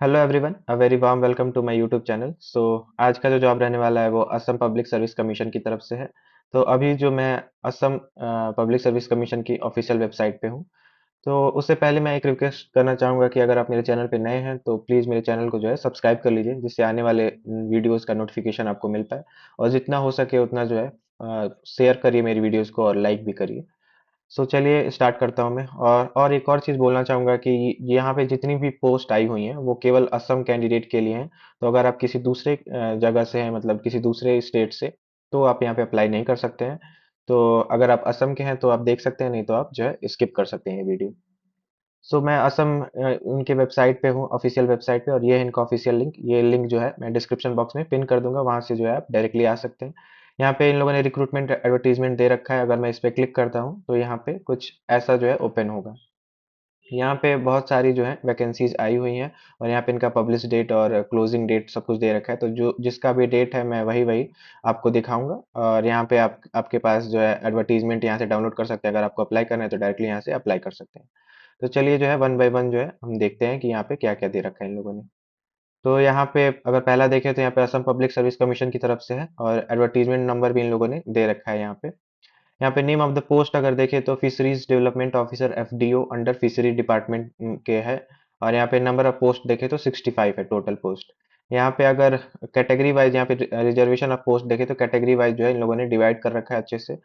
Hello everyone, a very warm welcome to my YouTube channel. आज का जो job रहने वाला है वो असम पब्लिक सर्विस कमीशन की तरफ से है। तो अभी जो मैं असम पब्लिक सर्विस कमीशन की ऑफिशियल वेबसाइट पे हूँ। तो उससे पहले मैं एक रिक्वेस्ट करना चाहूँगा कि अगर आप मेरे चैनल पे नए हैं तो प्लीज़ मेरे चैनल को जो है सब्सक्राइब कर लीजिए, जिससे आने वाले वीडियोज़ का नोटिफिकेशन आपको मिल पाए। और जितना हो सके उतना जो है शेयर करिए मेरी वीडियोज़ को और लाइक भी करिए। चलिए स्टार्ट करता हूँ मैं। और एक और चीज़ बोलना चाहूँगा कि यहाँ पे जितनी भी पोस्ट आई हुई हैं वो केवल असम कैंडिडेट के लिए हैं। तो अगर आप किसी दूसरे जगह से हैं, मतलब किसी दूसरे स्टेट से, तो आप यहाँ पे अप्लाई नहीं कर सकते हैं। तो अगर आप असम के हैं तो आप देख सकते हैं, नहीं तो आप जो है स्किप कर सकते हैं ये वीडियो। मैं असम उनके वेबसाइट पे हूँ, ऑफिशियल वेबसाइट पे, और ये है इनका ऑफिशियल लिंक। ये लिंक जो है मैं डिस्क्रिप्शन बॉक्स में पिन कर दूंगा, वहां से जो है आप डायरेक्टली आ सकते हैं। यहाँ पे इन लोगों ने रिक्रूटमेंट एडवर्टीजमेंट दे रखा है। अगर मैं इस पे क्लिक करता हूँ तो यहाँ पे कुछ ऐसा जो है ओपन होगा। यहाँ पे बहुत सारी जो है वैकेंसीज आई हुई हैं, और यहाँ पे इनका पब्लिश डेट और क्लोजिंग डेट सब कुछ दे रखा है। तो जो जिसका भी डेट है मैं वही वही आपको दिखाऊंगा। और यहाँ पे आपके पास जो है एडवर्टीजमेंट यहाँ से डाउनलोड कर सकते हैं। अगर आपको अप्लाई करना है तो डायरेक्टली यहाँ से अप्लाई कर सकते हैं। तो चलिए जो है वन बाय वन जो है हम देखते हैं कि यहाँ पे क्या क्या दे रखा है इन लोगों ने। तो यहाँ पे अगर पहला देखें तो यहाँ पे असम पब्लिक सर्विस कमीशन की तरफ से है, और एडवर्टीजमेंट नंबर भी इन लोगों ने दे रखा है यहाँ पे। यहाँ पे नेम ऑफ द पोस्ट अगर देखें तो fisheries development officer FDO under fishery department के है। और यहाँ पे नंबर ऑफ पोस्ट देखें तो 65 है टोटल पोस्ट। यहाँ पे अगर कैटेगरी वाइज, यहाँ पे रिजर्वेशन ऑफ पोस्ट देखें तो कैटेगरी वाइज जो है इन लोगों ने डिवाइड कर रखा है अच्छे से।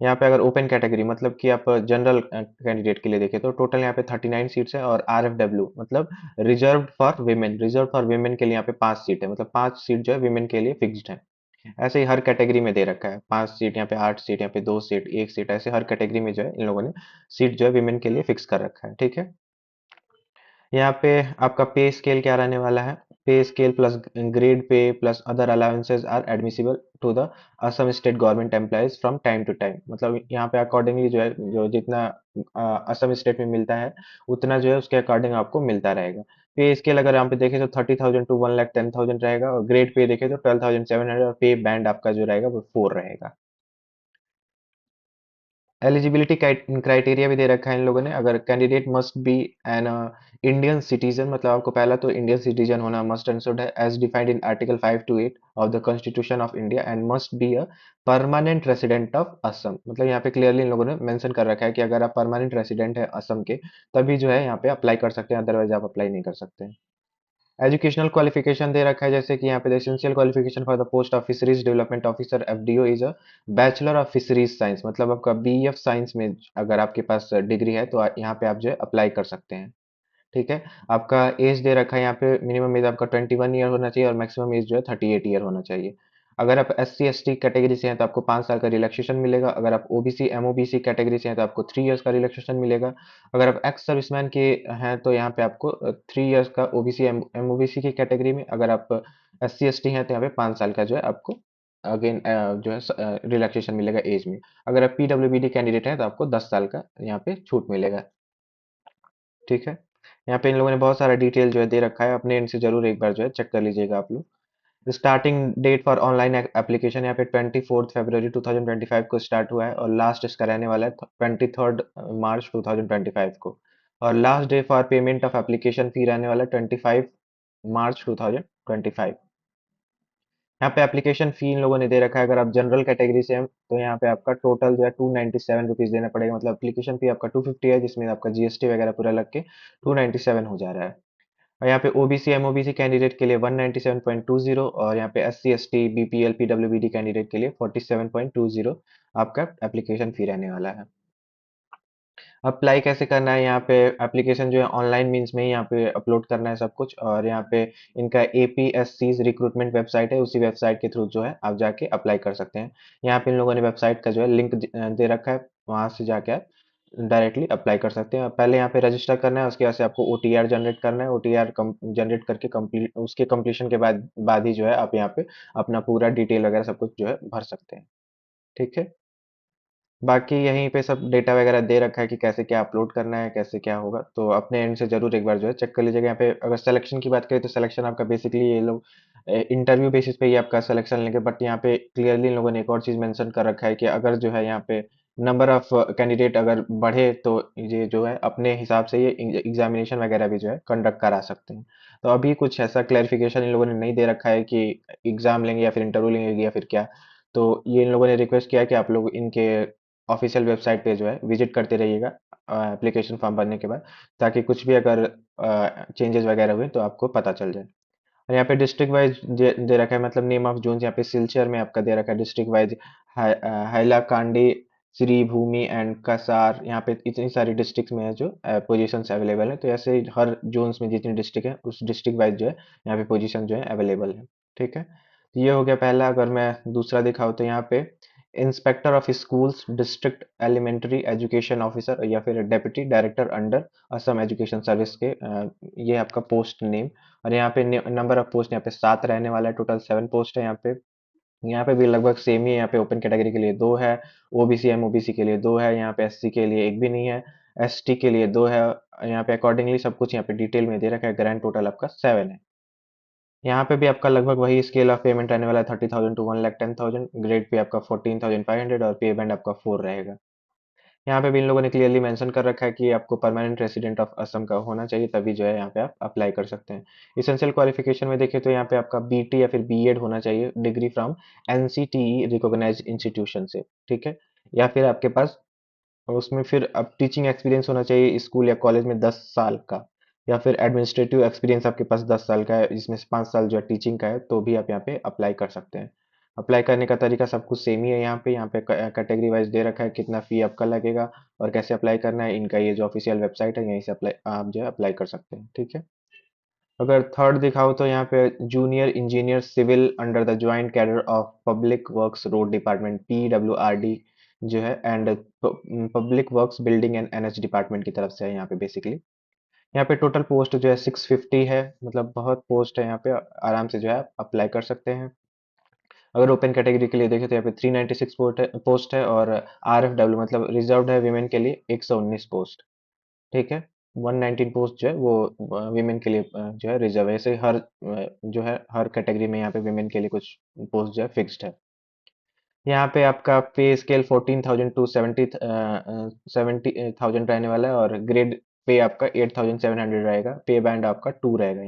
यहाँ पे अगर ओपन कैटेगरी मतलब कि आप जनरल कैंडिडेट के लिए देखें तो टोटल यहाँ पे 39 सीट्स है। और आरएफडब्ल्यू मतलब रिजर्व फॉर वेमेन के लिए यहाँ पे 5 सीट है, मतलब 5 सीट जो है वेमेन के लिए फिक्स्ड है। ऐसे ही हर कैटेगरी में दे रखा है 5 सीट, यहाँ पे 8 सीट, यहाँ पे 2 सीट, 1 सीट, ऐसे हर कैटेगरी में जो है इन लोगों ने सीट जो है विमेन के लिए फिक्स कर रखा है। ठीक है। यहाँ पे आपका पे स्केल क्या रहने वाला है। Pay scale plus grade pay plus other allowances are admissible to the Assam state government employees from time to time. मतलब यहाँ पे अकॉर्डिंगली जो है, जो जितना असम स्टेट में मिलता है उतना जो है उसके अकॉर्डिंग आपको मिलता रहेगा। पे स्केल अगर यहाँ पे देखें तो 30,000 टू 1,10,000 रहेगा, और ग्रेड पे देखें तो 12,700, और पे बैंड आपका जो रहेगा वो 4 रहेगा। एलिजिबिलिटी क्राइटेरिया भी दे रखा है इन लोगों ने। अगर candidate must be an Indian citizen, मतलब आपको पहला तो इंडियन सिटीजन होना मस्ट एंड शुड है, as defined in article 5 to 8 of the constitution of India, and must be a permanent resident of Assam. मतलब यहाँ पे क्लियरली इन लोगों ने मेंशन कर रखा है कि अगर आप परमानेंट रेसिडेंट है असम के, तभी जो है यहाँ पे अप्लाई कर सकते हैं, अदरवाइज आप अप्लाई नहीं कर सकते हैं। एजुकेशनल क्वालिफिकेशन दे रखा है, जैसे कि यहाँ पे essential qualification for the post of fisheries development officer FDO is a bachelor of fisheries science. मतलब आपका बीएफ साइंस में अगर आपके पास डिग्री है तो यहाँ पे आप जो है अप्लाई कर सकते हैं। ठीक है। आपका एज दे रखा है यहाँ पे, मिनिमम एज आपका 21 ईयर होना चाहिए, और मैक्सिमम एज जो है 38 ईयर होना चाहिए। अगर आप SC ST कैटेगरी से हैं तो आपको 5 साल का रिलैक्सेशन मिलेगा। अगर आप ओबीसी MOBC कैटेगरी से हैं तो आपको 3 इयर्स का रिलैक्सेशन मिलेगा। अगर आप एक्स सर्विसमैन के हैं तो यहाँ पे आपको 3 इयर्स का ओबीसी MOBC की कैटेगरी में। अगर आप SC ST हैं तो यहाँ पे 5 साल का जो है आपको अगेन जो है रिलैक्सेशन मिलेगा एज में। अगर आप PWBD कैंडिडेट हैं तो आपको 10 साल का यहाँ पे छूट मिलेगा। ठीक है। यहाँ पे इन लोगों ने बहुत सारा डिटेल जो है दे रखा है, अपने एंड से जरूर एक बार जो है चेक कर लीजिएगा आप लोग। Starting date for online application यहाँ पे 24 फरवरी 2025 को स्टार्ट हुआ है, और लास्ट इसका रहने वाला है 23 मार्च 2025 को। और last day for payment of application fee रहने वाला है 25 मार्च 2025। यहाँ पे एप्लीकेशन फी इन लोगों ने दे रखा है। अगर आप जनरल कैटेगरी से हैं तो यहाँ पे आपका टोटल जो है 297 रुपीज देना पड़ेगा। मतलब एप्लीकेशन फी आपका 250 है, जिसमें आपका जीएसटी वगैरह पूरा लग के 297 हो जा रहा है। और यहाँ पे ओबीसी MOBC कैंडिडेट के लिए 197.20, और यहाँ पे SC ST BPL PWBD candidate के लिए 47.20 आपका एप्लीकेशन फी रहने वाला है। अप्लाई कैसे करना है, यहाँ पे एप्लीकेशन जो है ऑनलाइन मीन्स में ही यहाँ पे अपलोड करना है सब कुछ। और यहाँ पे इनका APSC रिक्रूटमेंट वेबसाइट है, उसी वेबसाइट के थ्रू जो है आप जाके अप्लाई कर सकते हैं। यहाँ पे इन लोगों ने वेबसाइट का जो है लिंक दे रखा है, वहां से जाके आप डायरेक्टली अप्लाई कर सकते हैं। पहले यहाँ पे रजिस्टर करना है, उसके बाद से आपको OTR जनरेट करना है। OTR जनरेट करके कंप्लीट, उसके कंप्लीशन के बाद ही जो है आप यहाँ पे अपना पूरा डिटेल वगैरह सब कुछ जो है भर सकते हैं। ठीक है। बाकी यहीं पे सब डेटा वगैरह दे रखा है कि कैसे क्या अपलोड करना है, कैसे क्या होगा। तो अपने एंड से जरूर एक बार जो है चेक कर लीजिएगा। यहाँ पे अगर सिलेक्शन की बात करें तो सिलेक्शन आपका बेसिकली ये लोग इंटरव्यू बेसिस पे ही आपका सिलेक्शन लेंगे। बट यहाँ पे क्लियरली इन लोगों ने एक और चीज मेंशन कर रखा है कि अगर जो है यहाँ पे नंबर ऑफ कैंडिडेट अगर बढ़े तो ये जो है अपने हिसाब से ये एग्जामिनेशन वगैरह भी जो है कंडक्ट करा सकते हैं। तो अभी कुछ ऐसा क्लैरिफिकेशन इन लोगों ने नहीं दे रखा है कि एग्ज़ाम लेंगे या फिर इंटरव्यू लेंगे या फिर क्या। तो ये इन लोगों ने रिक्वेस्ट किया है कि आप लोग इनके ऑफ़िशियल वेबसाइट पे जो है विज़िट करते रहिएगा एप्लीकेशन फॉर्म भरने के बाद, ताकि कुछ भी अगर चेंजेज़ वगैरह हुए तो आपको पता चल जाए। और यहाँ पे डिस्ट्रिक्ट वाइज दे रखा है, मतलब नेम ऑफ जोन्स यहाँ पे सिलचर में आपका दे रखा है district wise. Hailakandi, Sribhumi and Cachar, यहाँ पे इतनी सारी डिस्ट्रिक्ट में है जो पोजीशंस अवेलेबल है। तो ऐसे ही हर जोन्स में जितनी डिस्ट्रिक्ट है उस डिस्ट्रिक्ट वाइज जो है यहाँ पे पोजीशन जो है अवेलेबल है। ठीक है, तो ये हो गया पहला। अगर मैं दूसरा दिखाऊँ तो यहाँ पे inspector of schools, district elementary education officer या फिर deputy director under Assam education service के, ये आपका पोस्ट नेम। और यहाँ पे नंबर ऑफ पोस्ट यहाँ पे 7 रहने वाला है, टोटल 7 पोस्ट है यहाँ पे भी लगभग सेम ही है। यहाँ पे ओपन कैटेगरी के लिए 2 है, ओबीसी एम ओबीसी के लिए 2 है, यहाँ पे एससी के लिए 1 भी नहीं है, एसटी के लिए 2 है। यहाँ पे अकॉर्डिंगली सब कुछ यहाँ पे डिटेल में दे रखा है। ग्रैंड टोटल आपका 7 है। यहाँ पे भी आपका लगभग वही स्केल ऑफ पेमेंट रहने वाला है, 30,000 टू 1,10,000। ग्रेड पे आपका 14,500 और पे बैंड आपका 4 रहेगा। यहाँ पे भी इन लोगों ने क्लियरली मेंशन कर रखा है कि आपको परमानेंट रेसिडेंट ऑफ असम का होना चाहिए, तभी जो है यहाँ पे आप अप्लाई कर सकते हैं। इसेंशियल क्वालिफिकेशन में देखें तो यहाँ पे आपका बीटी या फिर बीएड होना चाहिए, degree from NCTE recognised institution से। ठीक है, या फिर आपके पास उसमें फिर अब टीचिंग एक्सपीरियंस होना चाहिए स्कूल या कॉलेज में 10 साल का, या फिर एडमिनिस्ट्रेटिव एक्सपीरियंस आपके पास 10 साल का है, जिसमें से 5 साल जो है टीचिंग का है, तो भी आप यहाँ पे अप्लाई कर सकते हैं। अप्लाई करने का तरीका सब कुछ सेम ही है। यहाँ पे कैटेगरी वाइज दे रखा है कितना फी आपका लगेगा और कैसे अप्लाई करना है। इनका ये जो ऑफिशियल वेबसाइट है यहीं से अप्लाई आप जो है अप्लाई कर सकते हैं। ठीक है, अगर थर्ड दिखाओ तो यहाँ पे junior engineer civil under the joint cadre of public works road department PWRD जो है, and public works building and NH department की तरफ से है यहाँ पे बेसिकली। यहाँ पे टोटल पोस्ट जो है 650 है, मतलब बहुत पोस्ट है यहाँ पे, आराम से जो है अप्लाई कर सकते हैं। अगर ओपन कैटेगरी के लिए देखें तो यहाँ पे 396 पोस्ट है और आरएफडब्ल्यू मतलब रिजर्व्ड है विमेन के लिए 119 पोस्ट। ठीक है, 119 पोस्ट जो है वो विमेन के लिए जो है रिजर्व है। ऐसे हर जो है हर कैटेगरी में यहाँ पे विमेन के लिए कुछ पोस्ट जो है फिक्स्ड है। यहाँ पे आपका पे स्केल 14,000 टू 70,000 रहने वाला है और ग्रेड पे आपका 8,700 रहेगा। पे बैंड आपका 2 रहेगा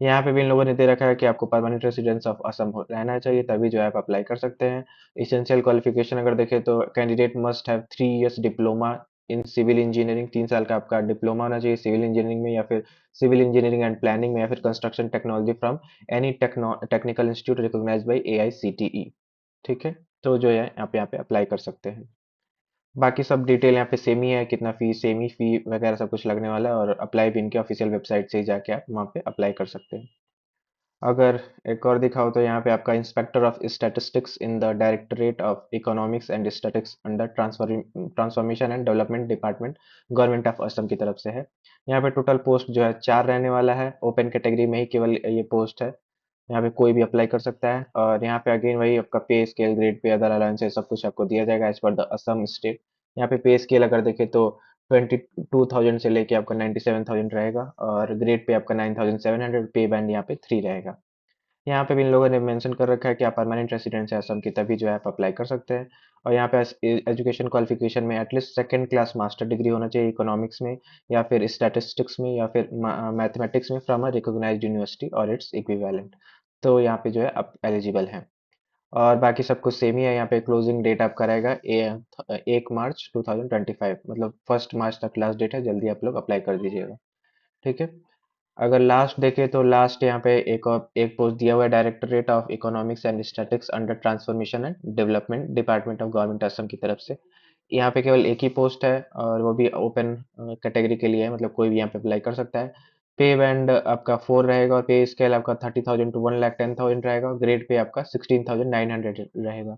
यहाँ पे भी इन लोगों ने दे रखा है कि आपको परमानेंट रेसिडेंस ऑफ असम रहना चाहिए, तभी जो है आप अप्लाई कर सकते हैं। इसेंशियल क्वालिफिकेशन अगर देखें तो candidate must have 3 years diploma in civil engineering, 3 साल का आपका डिप्लोमा होना चाहिए सिविल इंजीनियरिंग में, या फिर सिविल इंजीनियरिंग एंड प्लानिंग में, या फिर construction technology from any technical institute recognised by AICTE. ठीक है, तो जो है आप यहाँ पे अप्लाई कर सकते हैं। बाकी सब डिटेल यहाँ पे सेम ही है, कितना फीस सेम ही फी वगैरह सब कुछ लगने वाला है, और अप्लाई भी इनके ऑफिशियल वेबसाइट से ही जाके आप वहाँ पे अप्लाई कर सकते हैं। अगर एक और दिखाओ तो यहाँ पे आपका inspector of statistics in the directorate of economics and statistics under transformation and development department government of Assam की तरफ से है। यहाँ पे टोटल पोस्ट जो है 4 रहने वाला है। ओपन कैटेगरी में ही केवल ये पोस्ट है, यहाँ पे कोई भी अप्लाई कर सकता है। और यहाँ पे अगेन वही आपका पे scale, grade pay, other allowances सब कुछ आपको दिया जाएगा as per the Assam state. यहाँ पे पे स्केल अगर देखें तो 22,000 से लेके आपका 97,000 रहेगा और ग्रेड पे आपका 9,700, पे बैंड यहाँ पे 3 रहेगा। यहाँ पे भी इन लोगों ने मेंशन कर रखा है कि आप परमानेंट रेसिडेंट हैं असम की, तभी जो है आप अप्लाई कर सकते हैं। और यहाँ पे एजुकेशन क्वालिफिकेशन में at least second class master degree होना चाहिए इकोनॉमिक्स में, या फिर स्टैटिस्टिक्स में, या फिर मैथमेटिक्स में फ्रॉम अ रिकॉग्नाइज्ड यूनिवर्सिटी और इट्स इक्विवेलेंट। तो यहाँ पे जो है आप एलिजिबल हैं। और बाकी सब कुछ सेम ही है। यहाँ पे क्लोजिंग डेट आपका रहेगा 1 मार्च 2025, मतलब 1 मार्च तक लास्ट डेट है, जल्दी आप लोग अप्लाई कर दीजिएगा। ठीक है, अगर लास्ट देखें तो लास्ट यहाँ पे एक पोस्ट दिया हुआ है directorate of economics and statistics under transformation and development department of government Assam की तरफ से। यहाँ पे केवल एक ही पोस्ट है और वो भी ओपन कैटेगरी के लिए है, मतलब कोई भी यहाँ पे अप्लाई कर सकता है। पे बैंड आपका 4 रहेगा और पे स्केल आपका 30,000 टू 1,10,000 रहेगा। ग्रेड पे आपका 16,900 रहेगा।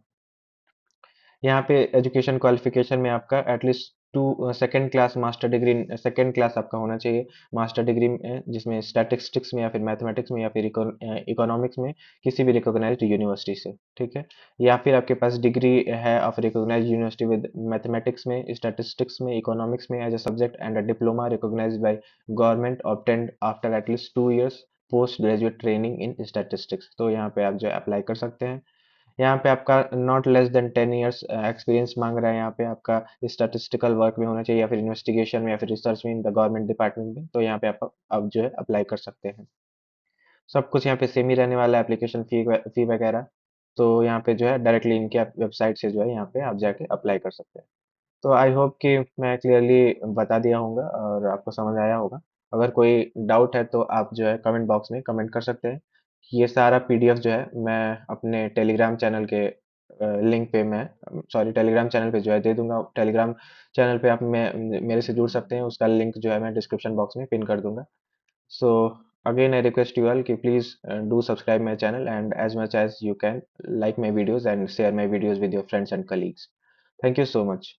यहाँ पे एजुकेशन क्वालिफिकेशन में आपका at least to second class master degree, second class आपका होना चाहिए मास्टर डिग्री में, जिसमें स्टैटिस्टिक्स में या फिर मैथमेटिक्स में या फिर इकोनॉमिक्स में किसी भी रिकॉग्नाइज्ड यूनिवर्सिटी से। ठीक है, या फिर आपके पास डिग्री है of recognised university with mathematics में, स्टैटिस्टिक्स में, इकोनॉमिक्स में as a subject and a diploma recognised by government obtained after at least 2 years post graduate training in statistics. तो यहाँ पे आप जो है अप्लाई कर सकते हैं। यहाँ पे आपका not less than 10 years experience मांग रहा है। यहाँ पे आपका स्टैटिस्टिकल वर्क में होना चाहिए या फिर इन्वेस्टिगेशन में या फिर रिसर्च में इन द गवर्नमेंट डिपार्टमेंट में। तो यहाँ पे आप जो है अप्लाई कर सकते हैं। सब कुछ यहाँ पे सेम ही रहने वाला है, एप्लीकेशन फी वगैरह। तो यहाँ पे जो है डायरेक्टली इनके वेबसाइट से जो है यहाँ पे आप जाके अप्लाई कर सकते हैं। तो आई होप कि मैं क्लियरली बता दिया होगा और आपको समझ आया होगा। अगर कोई डाउट है तो आप जो है कमेंट बॉक्स में कमेंट कर सकते हैं। ये सारा पीडीएफ जो है मैं अपने टेलीग्राम चैनल के लिंक पे मैं सॉरी टेलीग्राम चैनल पे जो है दे दूंगा। टेलीग्राम चैनल पे आप मेरे से जुड़ सकते हैं, उसका लिंक जो है मैं डिस्क्रिप्शन बॉक्स में पिन कर दूंगा। So again, I request you all to please do subscribe my channel and as much as you can like my videos and share my videos with your friends and colleagues. Thank you so much.